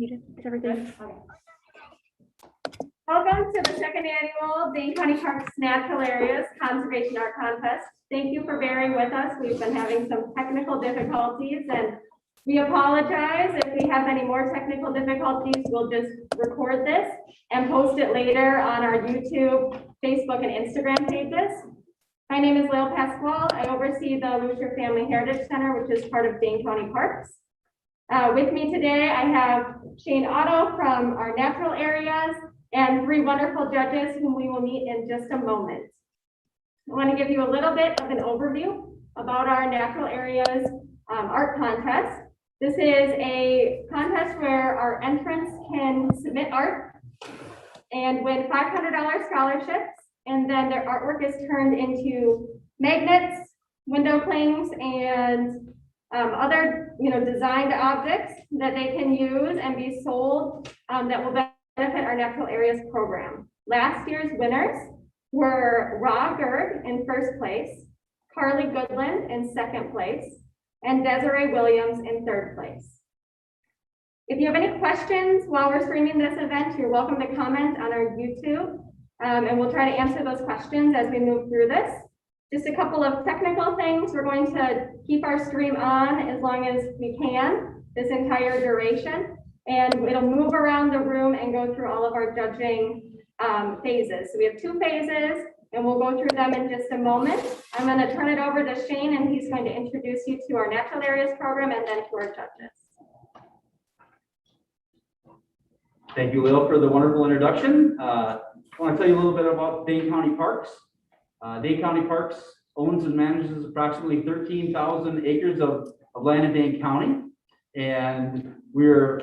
Is everything? Welcome to the second annual Dane County Parks Natural Areas Conservation Art Contest. Thank you for bearing with us. We've been having some technical difficulties and we apologize. If we have any more technical difficulties, we'll just record this and post it later on our YouTube, Facebook, and Instagram pages. My name is Lael Pasquale. I oversee the Lusher Family Heritage Center, which is part of Dane County Parks. With me today, I have Shane Otto from our natural areas and three wonderful judges whom we will meet in just a moment. I want to give you a little bit of an overview about our natural areas art contest. This is a contest where our entrants can submit art and win $500 scholarships, and then their artwork is turned into magnets, window clings, and other designed objects that they can use and be sold that will benefit our natural areas program. Last year's winners were Rob Gerd in first place, Carly Goodland in second place, and Desiree Williams in third place. If you have any questions while we're streaming this event, you're welcome to comment on our YouTube, and we'll try to answer those questions as we move through this. Just a couple of technical things. We're going to keep our stream on as long as we can this entire duration, and it'll move around the room and go through all of our judging phases. So we have two phases, and we'll go through them in just a moment. I'm going to turn it over to Shane, and he's going to introduce you to our natural areas program and then to our judges. Thank you, Lael, for the wonderful introduction. I want to tell you a little bit about Dane County Parks. Dane County Parks owns and manages approximately 13,000 acres of land in Dane County, and we're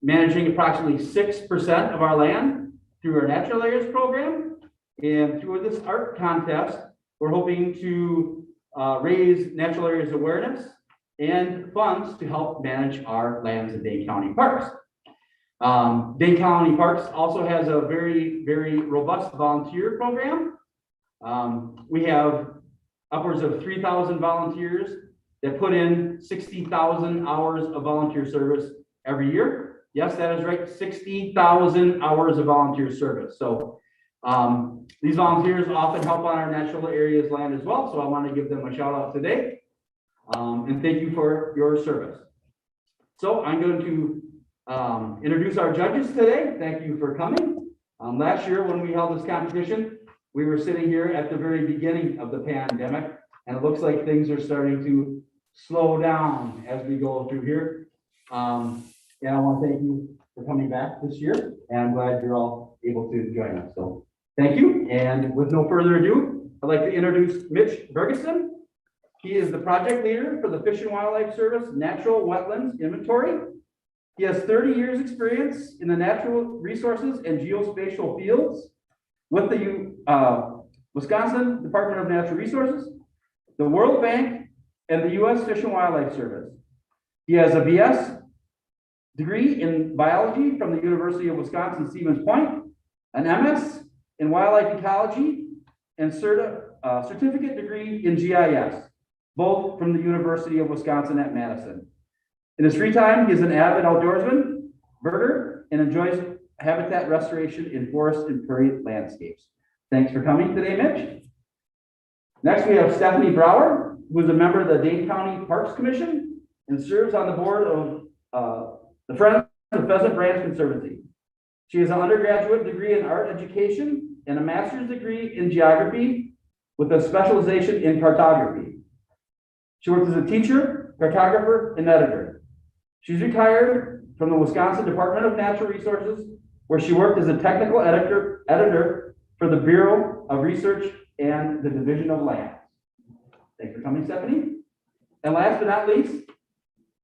managing approximately 6% of our land through our natural areas program. And through this art contest, we're hoping to raise natural areas awareness and funds to help manage our lands in Dane County Parks. Dane County Parks also has a very, very robust volunteer program. We have upwards of 3,000 volunteers that put in 60,000 hours of volunteer service every year. Yes, that is right, 60,000 hours of volunteer service. So these volunteers often help on our natural areas land as well. So I want to give them a shout out today. And thank you for your service. So I'm going to introduce our judges today. Thank you for coming. Last year when we held this competition, we were sitting here at the very beginning of the pandemic, and it looks like things are starting to slow down as we go through here. And I want to thank you for coming back this year, and I'm glad you're all able to join us. So thank you. And with no further ado, I'd like to introduce Mitch Ferguson. He is the project leader for the Fish and Wildlife Service Natural Wetlands Inventory. He has 30 years experience in the natural resources and geospatial fields with the Wisconsin Department of Natural Resources, the World Bank, and the U.S. Fish and Wildlife Service. He has a BS degree in biology from the University of Wisconsin-Stevens Point, an MS in wildlife ecology, and certificate degree in GIS, both from the University of Wisconsin at Madison. In his free time, he is an avid outdoorsman, birder, and enjoys habitat restoration in forest and prairie landscapes. Thanks for coming today, Mitch. Next, we have Stephanie Brower, who is a member of the Dane County Parks Commission and serves on the board of the Friends of Pheasant Branch Conservancy. She has an undergraduate degree in art education and a master's degree in geography with a specialization in cartography. She works as a teacher, cartographer, and editor. She's retired from the Wisconsin Department of Natural Resources, where she worked as a technical editor for the Bureau of Research and the Division of Lands. Thanks for coming, Stephanie. And last but not least,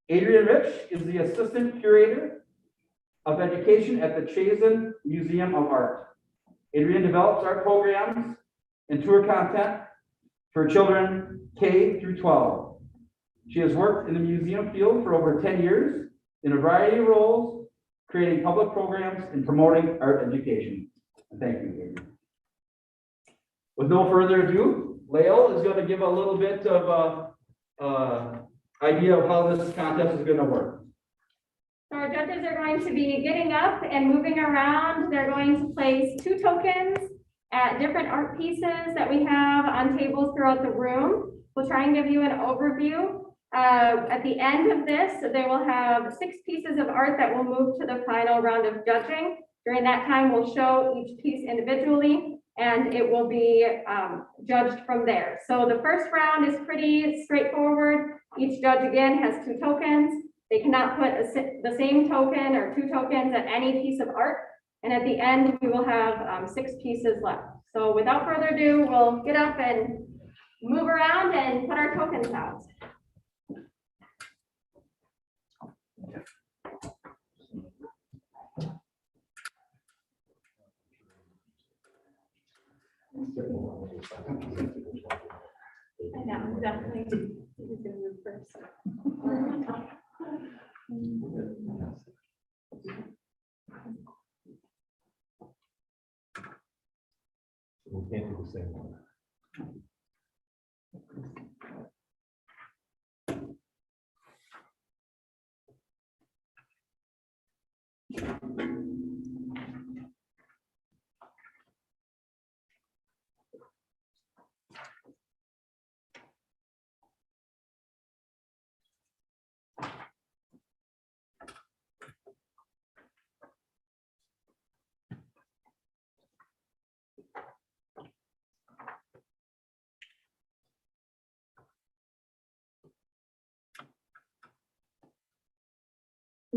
Adrian Rich is the Assistant Curator of Education at the Chazen Museum of Art. Adrian develops art programs and tour content for children K through 12. She has worked in the museum field for over 10 years in a variety of roles, creating public programs and promoting art education. Thank you, Adrian. With no further ado, Lael is going to give a little bit of idea of how this contest is going to work. All our judges are going to be getting up and moving around. They're going to place 2 tokens at different art pieces that we have on tables throughout the room. We'll try and give you an overview. At the end of this, they will have 6 pieces of art that will move to the final round of judging. During that time, we'll show each piece individually, and it will be judged from there. So the first round is pretty straightforward. Each judge, again, has 2 tokens. They cannot put the same token or 2 tokens at any piece of art. And at the end, we will have 6 pieces left. So without further ado, we'll get up and move around and put our tokens out. I know, definitely. Who's gonna move first? We can't do the same one.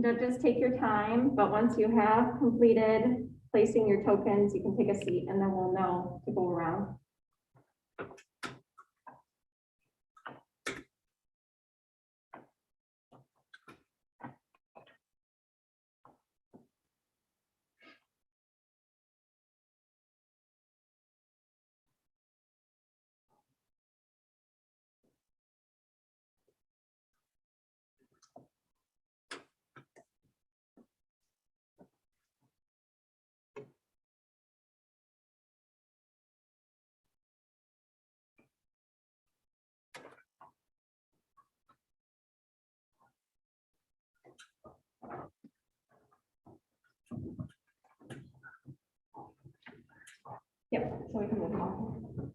Judges, take your time, but once you have completed placing your tokens, you can take a seat and then we'll know to go around. Yep, so we can move on.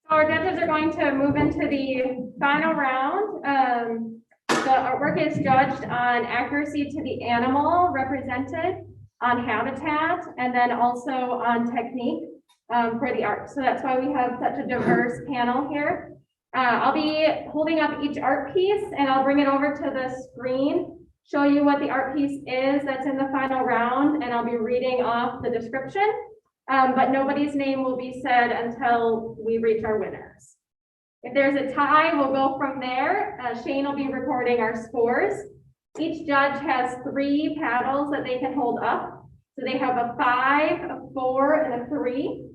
So our judges are going to move into the final round. The artwork is judged on accuracy to the animal represented, on habitat, and then also on technique for the art. So that's why we have such a diverse panel here. I'll be holding up each art piece and I'll bring it over to the screen, show you what the art piece is that's in the final round, and I'll be reading off the description. But nobody's name will be said until we reach our winners. If there's a tie, we'll go from there. Shane will be recording our scores. Each judge has 3 paddles that they can hold up. So they have a 5, a 4, and a 3.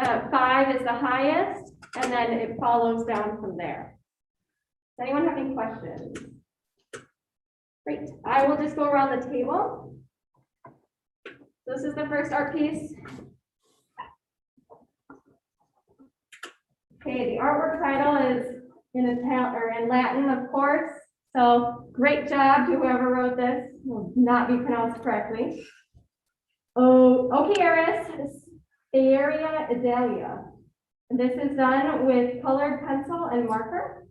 5 is the highest, and then it follows down from there. Does anyone have any questions? Great. I will just go around the table. This is the first art piece. Okay, the artwork title is in Latin, of course. So great job to whoever wrote this. Will not be pronounced correctly. Oh, Ochieris Aeria Idalia. And this is done with colored pencil and marker.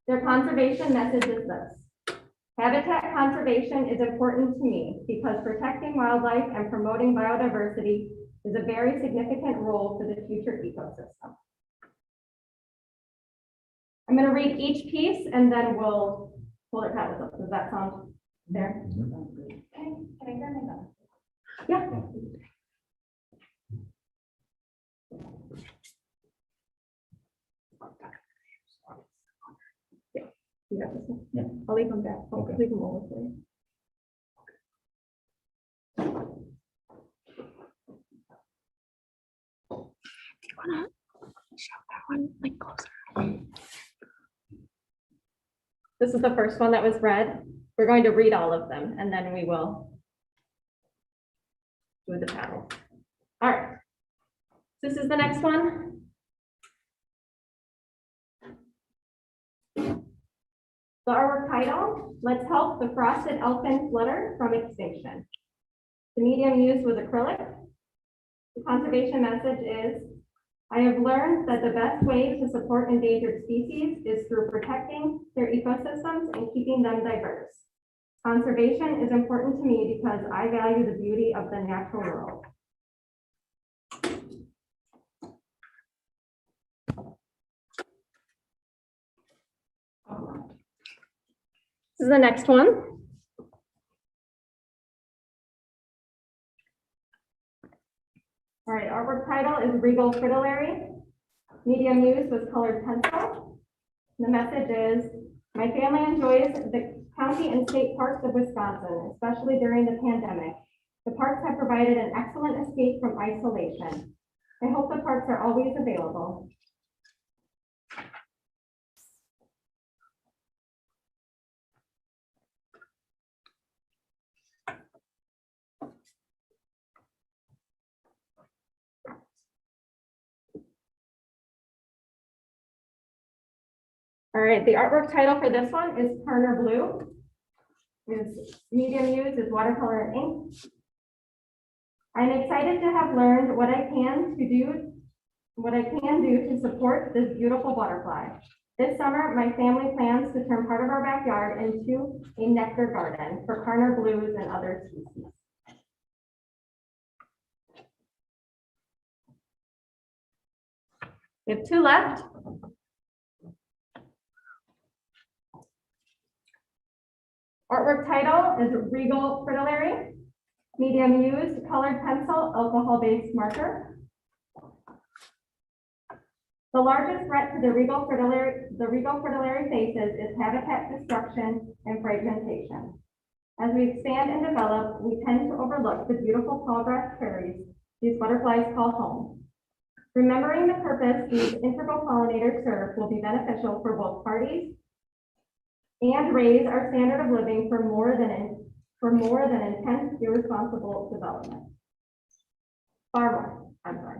Their conservation message is this: habitat conservation is important to me because protecting wildlife and promoting biodiversity is a very significant role for the future ecosystem. I'm going to read each piece and then we'll pull it out. Does that sound fair? Okay, can I grab my gun? Yeah. You got this one? Yeah. I'll leave them back. I'll Okay. leave them over for you. Do you want This is the first one that was read. We're going to read all of them and then we will do the paddle. All right. This is the next one. The artwork title, Let's Help the Frosted Elfin Flutter from Extinction. The medium used was acrylic. The conservation message is, I have learned that the best way to support endangered species is through protecting their ecosystems and keeping them diverse. Conservation is important to me because I value the beauty of the natural world. This is the next one. All right, artwork title is Regal Fritillary. Medium used was colored pencil. The message is, my family enjoys the county and state parks of Wisconsin, especially during the pandemic. The parks have provided an excellent escape from isolation. I hope the parks are always available. All right, the artwork title for this one is Karner Blue. Is medium used is watercolor and ink. I'm excited to have learned what I can do to support this beautiful butterfly. This summer, my family plans to turn part of our backyard into a nectar garden for Karner blues and other species. We have two left. Artwork title is Regal Fritillary. Medium used, colored pencil, alcohol-based marker. The largest threat to the Regal Fritillary faces is habitat destruction and fragmentation. As we expand and develop, we tend to overlook the beautiful tallgrass prairies these butterflies call home. Remembering the purpose these integral pollinators serve will be beneficial for both parties and raise our standard of living for more than intense, irresponsible development. Far more, I'm sorry.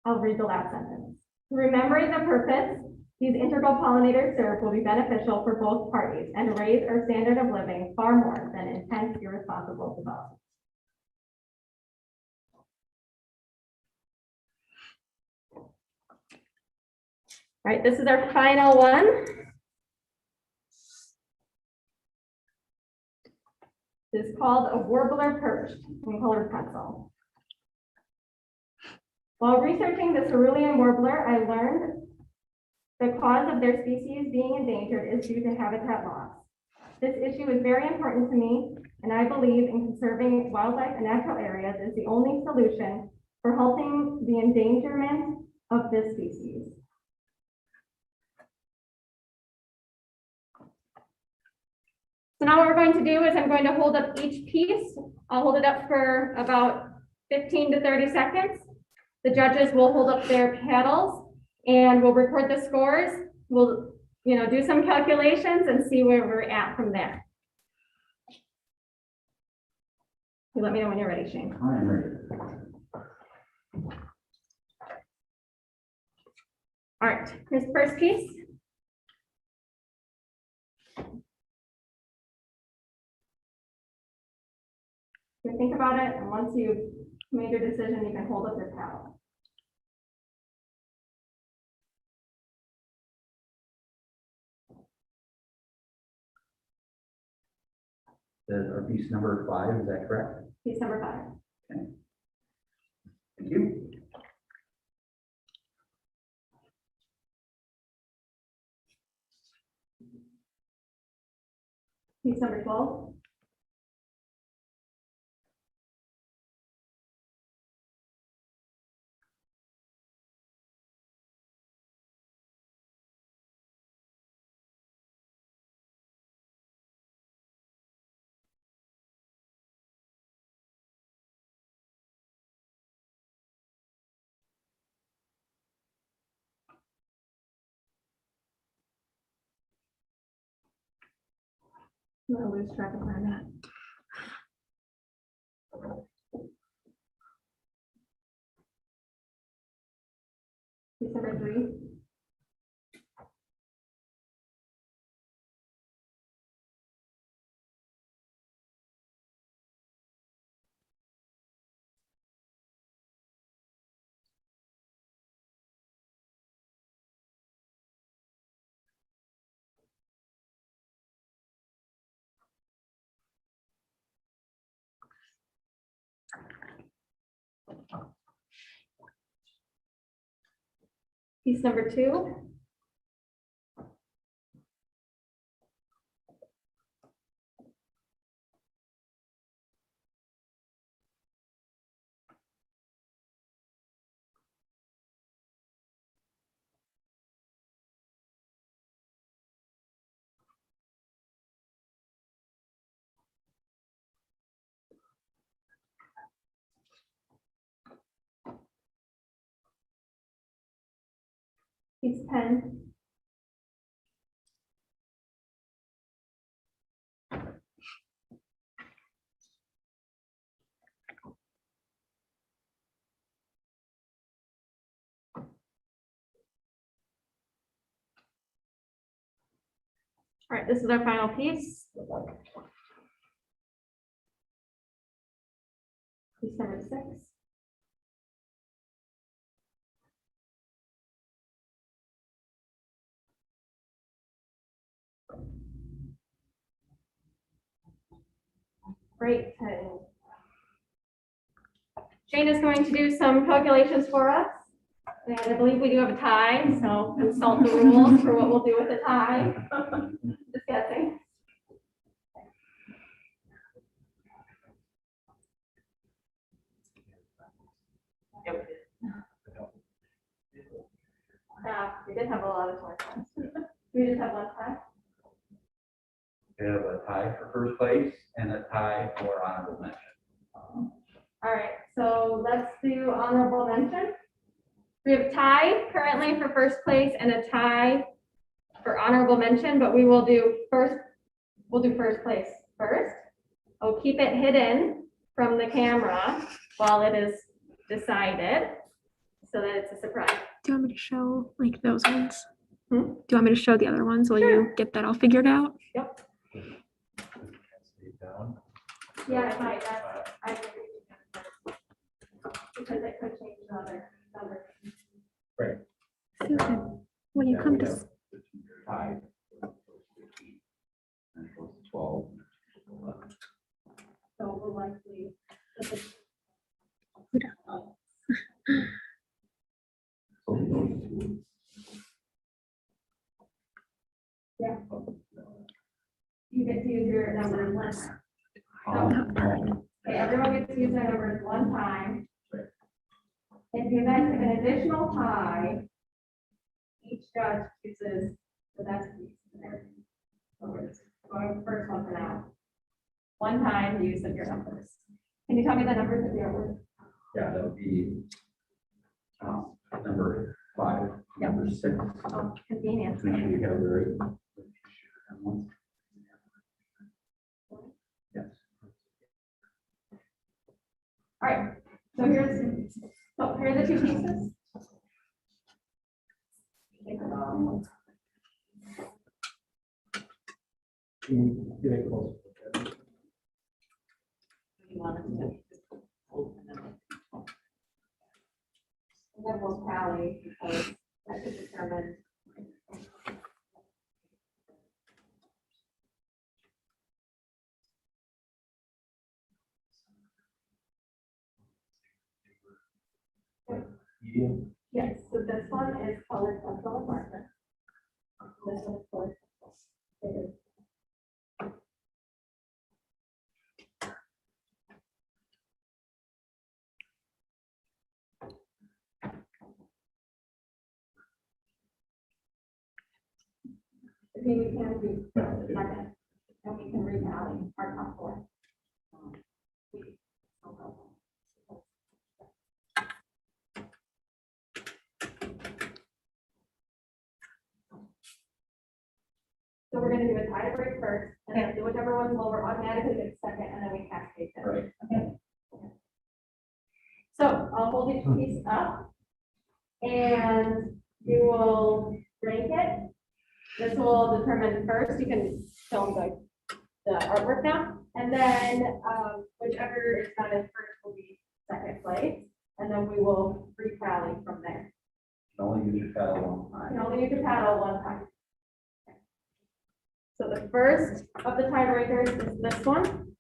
I'll read the last sentence. Remembering the purpose these integral pollinators serve will be beneficial for both parties and raise our standard of living far more than intense, irresponsible development. All right, this is our final one. It's called a warbler perched in colored pencil. While researching the cerulean warbler, I learned the cause of their species being endangered is due to habitat loss. This issue is very important to me, and I believe in conserving wildlife and natural areas is the only solution for halting the endangerment of this species. So now what we're going to do is I'm going to hold up each piece. I'll hold it up for about 15 to 30 seconds. The judges will hold up their paddles and we'll record the scores. We'll, do some calculations and see where we're at from there. You let me know when you're ready, Shane. I am ready. All right, here's the first piece. You think about it, and once you've made your decision, you can hold up your paddle. Our piece number 5, is that correct? Piece number 5. Okay. Thank you. Piece number 12. I'm gonna lose track of where I'm at. December 3. Piece number 2. Piece 10. All right, this is our final piece. Piece number 6. Great. Shane is going to do some calculations for us. And I believe we do have a tie, so consult the rules for what we'll do with a tie. Just guessing. We did have a lot of ties. We just have one tie. We have a tie for first place and a tie for honorable mention. All right, so let's do honorable mention. We have tie currently for first place and a tie for honorable mention, but we will do first, we'll do first place first. I'll keep it hidden from the camera while it is decided so that it's a surprise. Do you want me to show like those ones? Hmm? Do you want me to show the other ones? Will Sure. you get that all figured out? Yep. Stay down. Yeah, it might, that's, I agree. Because it could change the other number. Susan, when you come to, Tie. And it goes to 12. So we'll likely. Yeah. You get to use your numbers once. Okay, everyone gets to use their numbers one time. In the event of an additional tie, each judge chooses the best piece. So we're just going with the first one for now. One time use of your numbers. Can you tell me the numbers of your numbers? Yeah, that would be number 5, number 6. Oh, convenient. Make sure you have the right. Yes. All right, so here are the 2 pieces. Get it close. And then we'll tally because that could determine. Medium. Yes, so this one is colored central apartment. This one is colored central. It is. I think we can do the second, and we can retally our top 4. So we're gonna do a tie break first, And then do whichever one's lower automatically gets second, and then we cascade them. Right. So I'll hold each piece up, and you will rank it. This will determine first, you can film the artwork now, and then whichever is done in first will be second place, and then we will retally from there. Only use your paddle one You time. can only use your paddle one time. So the first of the tiebreakers is this one,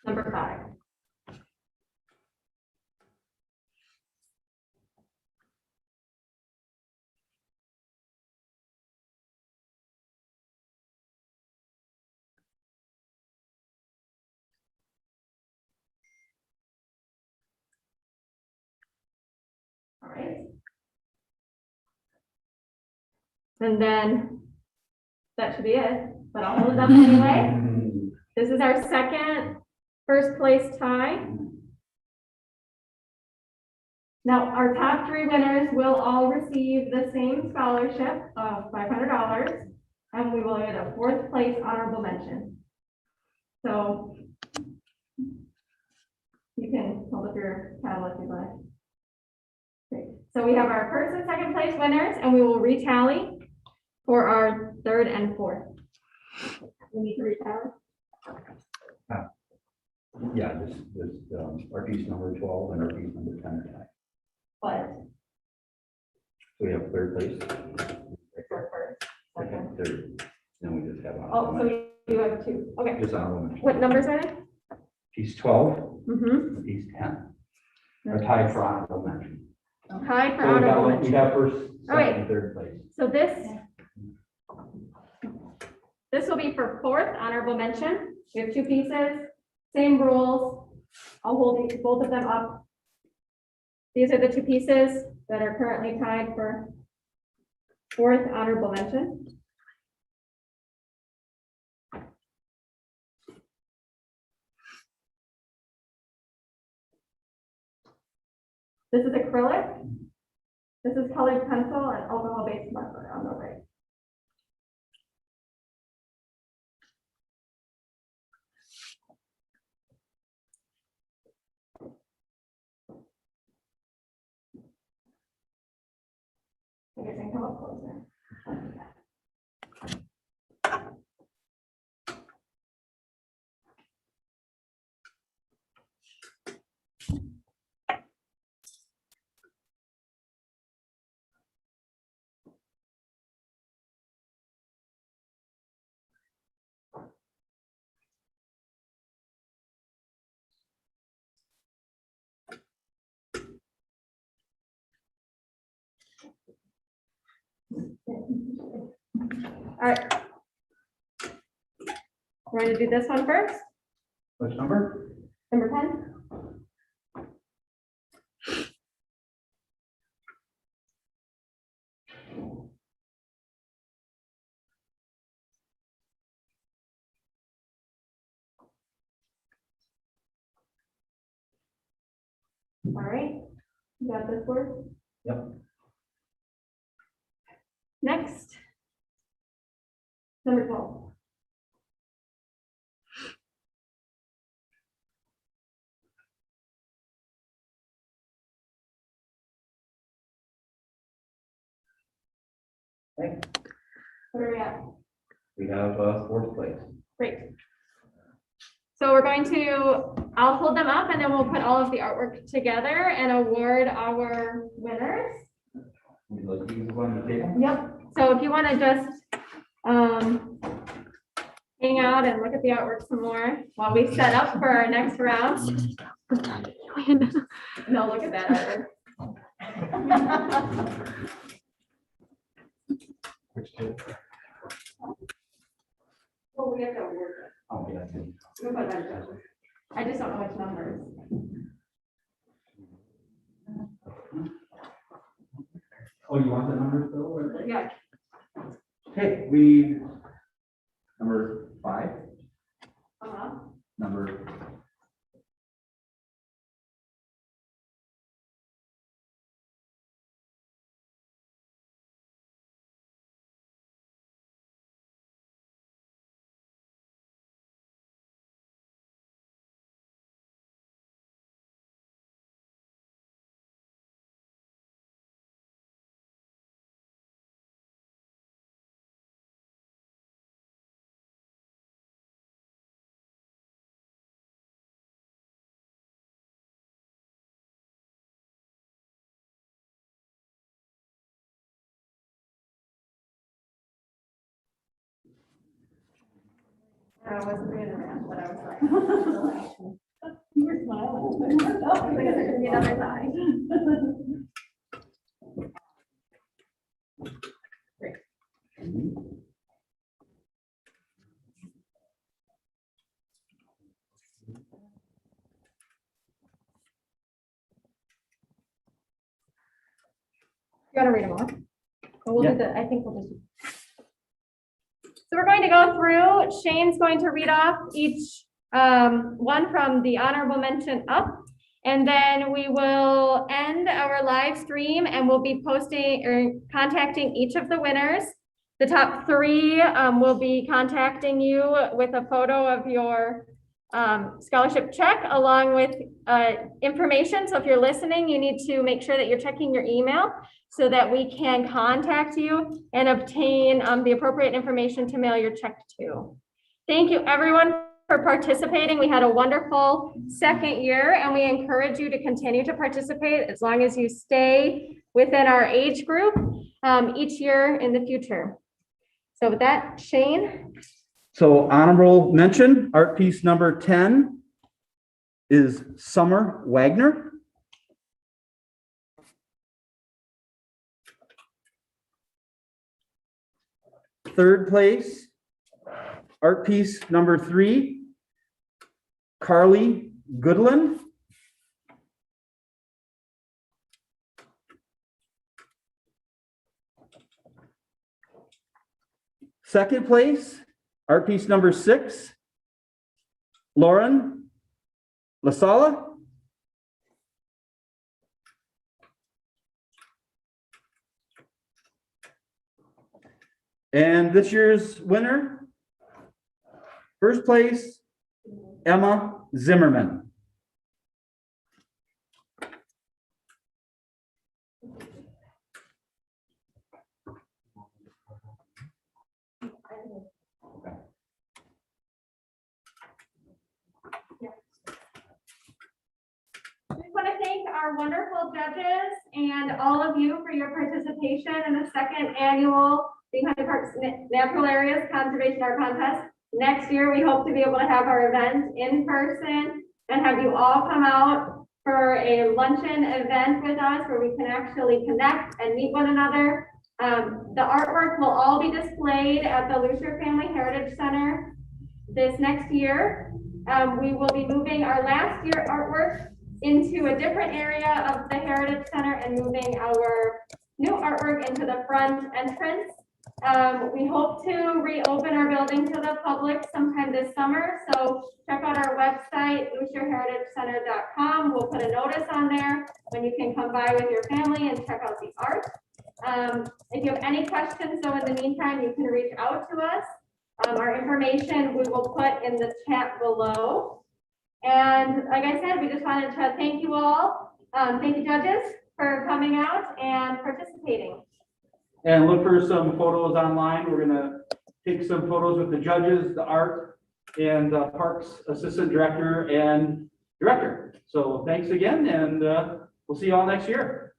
number 5. All right. And then that should be it, but I'll hold it up anyway. This is our second first place tie. Now, our top 3 winners will all receive the same scholarship of $500, and we will get a 4th place honorable mention. So you can hold up your paddle if you'd like. Great. So we have our first and second place winners, and we will retally for our 3rd and 4th. We need to retally. Yeah, this, our piece number 12 and our piece number 10 are tied. But So we have third place, for first. second, third, then we just have. Oh, so you have 2. Okay. Just honorable mention. What numbers are they? Piece 12, Mm-hmm. and piece 10 are tied for honorable mention. Tied for So we got honorable one- we mention. got first, All right. second, and third place. So this will be for 4th honorable mention. We have 2 pieces, same rules. I'll hold both of them up. These are the 2 pieces that are currently tied for 4th honorable mention. This is acrylic. This is colored pencil and alcohol-based marker on the right. I guess I can come up closer. All right. We're going to do this one first, Which number? number 10. All right, you got this word? Yep. Next. Number 12. Okay. What are we at? We have fourth place. Great. So we're going to, I'll hold them up and then we'll put all of the artwork together and award our winners. Would you like to use the one on the table? Yep. So if you want to just hang out and look at the artwork some more while we set up for our next round. No, look at that artwork. Which two? Well, we have to award it. Oh, yeah. We'll put that in. I just don't know which numbers. Oh, you want the numbers though? or- Yeah. Okay, we, number 5, Uh-huh. number I wasn't doing that, but I was like. You were smiling. I guess it could be another tie. You wanna read them all? Or we'll do the, I think we'll just. So we're going to go through, Shane's going to read off each one from the honorable mention up. And then we will end our live stream and we'll be posting or contacting each of the winners. The top three will be contacting you with a photo of your scholarship check along with information. So if you're listening, you need to make sure that you're checking your email so that we can contact you and obtain the appropriate information to mail your check to. Thank you everyone for participating. We had a wonderful second year and we encourage you to continue to participate as long as you stay within our age group each year in the future. So with that, Shane. So honorable mention, art piece number 10 is Summer Wagner. Third place, art piece number 3, Carly Goodland. Second place, art piece number 6, Lauren LaSala. And this year's winner, first place, Emma Zimmerman. We want to thank our wonderful judges and all of you for your participation in the second annual Dane County Parks Natural Areas Conservation Art Contest. Next year, we hope to be able to have our event in person and have you all come out for a luncheon event with us where we can actually connect and meet one another. The artwork will all be displayed at the Lucier Family Heritage Center this next year. We will be moving our last year artwork into a different area of the Heritage Center and moving our new artwork into the front entrance. We hope to reopen our building to the public sometime this summer. So check out our website, lucierheritagecenter.com. We'll put a notice on there when you can come by with your family and check out the art. If you have any questions, though, in the meantime, you can reach out to us. Our information we will put in the chat below. And like I said, we just wanted to thank you all. Thank you, judges, for coming out and participating. And look for some photos online. We're gonna take some photos with the judges, the art, and Parks Assistant Director and Director. So thanks again, and we'll see you all next year.